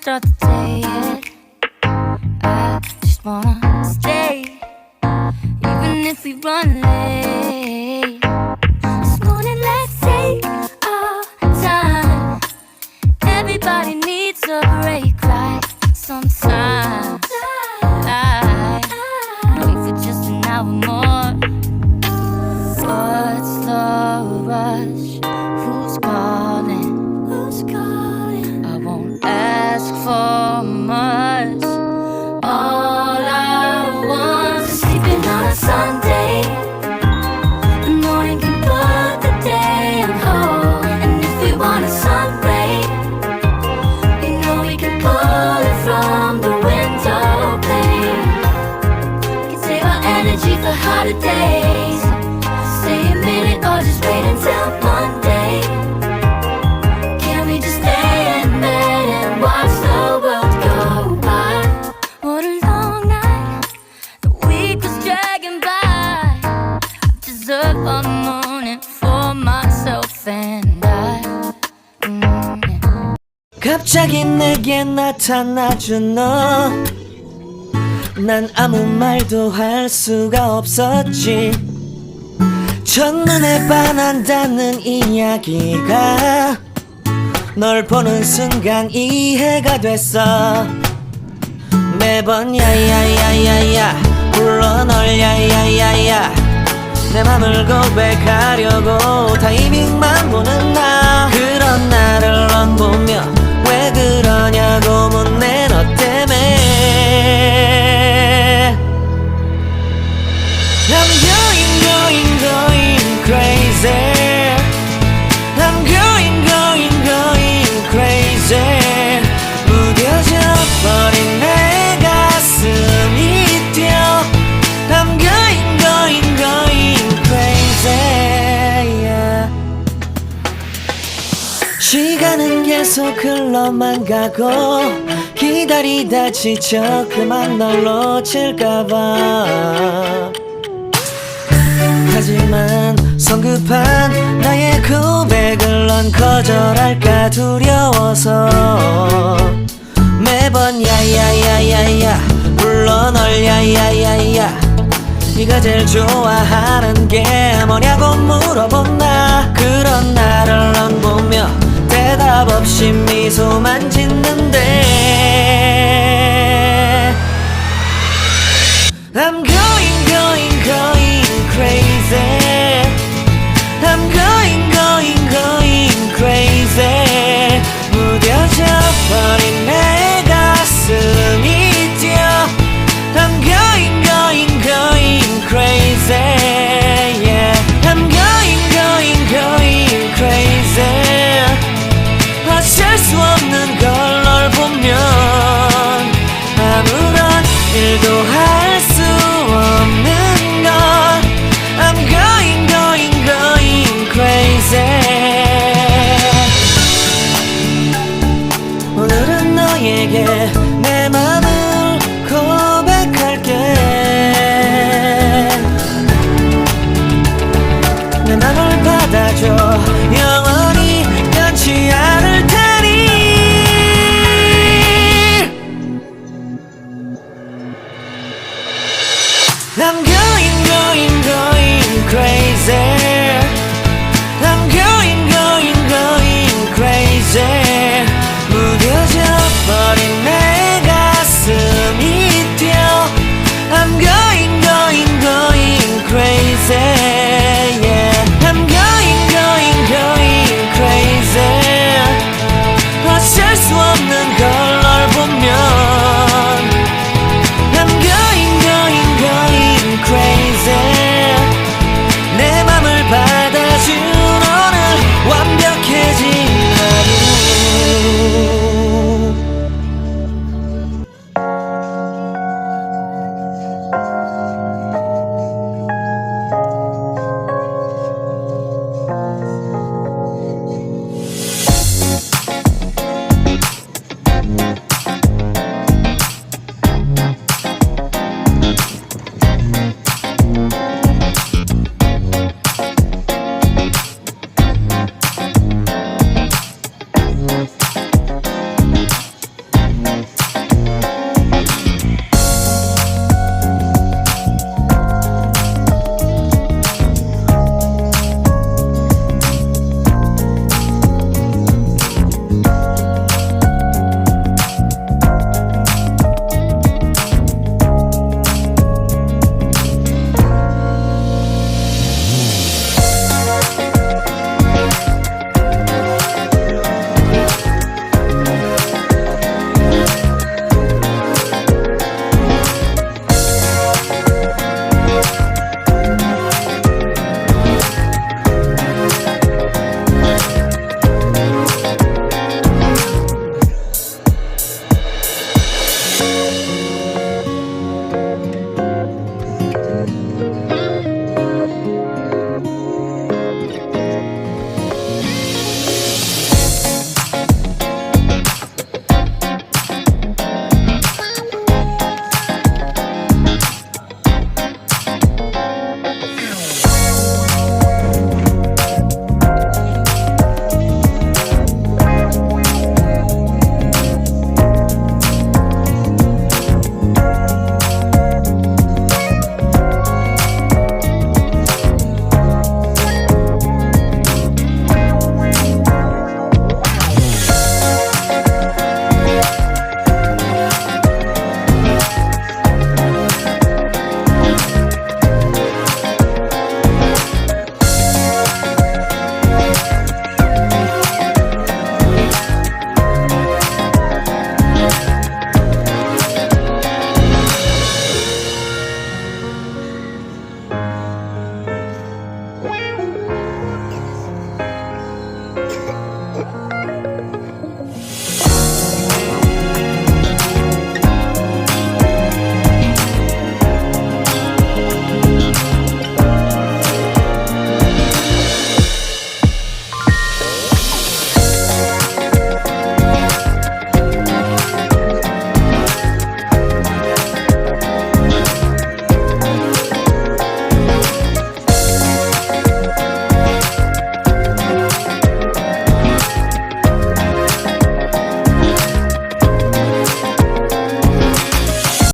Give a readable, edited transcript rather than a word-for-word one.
start the day yet. I just wanna stay, even if we run late. This morning, let's take our time. Everybody needs a break, right? Sometimes I wait for just an hour more. What's the rush? Who's calling? Who's calling? I won't ask for much. All I want is sleeping on a Sunday. The morning can put the day on hold. And if we want a sun ray, you know we can pull it from the window pane. We can save our energy for hotter days. Stay a minute or just wait until Monday. Can we just stay in bed and watch the world go by? What a long night, the week was dragging by. I deserve a morning for myself and I. 갑자기 내게 나타나준 너, 난 아무 말도 할 수가 없었지. 첫눈에 반한다는 이야기가 널 보는 순간 이해가 됐어. 매번 야야야야야 불러 널 야야야야, 내 맘을 고백하려고 타이밍만 보는 나. 그런 나를 넌 보며 왜 그러냐고 묻네. 너 때문에 I'm going crazy. I'm going crazy. 무뎌져 버린 내 가슴이 뛰어. I'm going crazy, yeah. 시간은 계속 흘러만 가고 기다리다 지쳐 그만 널 놓칠까봐. 하지만 성급한 나의 고백을 넌 거절할까 두려워서 매번 야야야야야 불러 널 야야야야. 네가 제일 좋아하는 게 뭐냐고 물어본 나.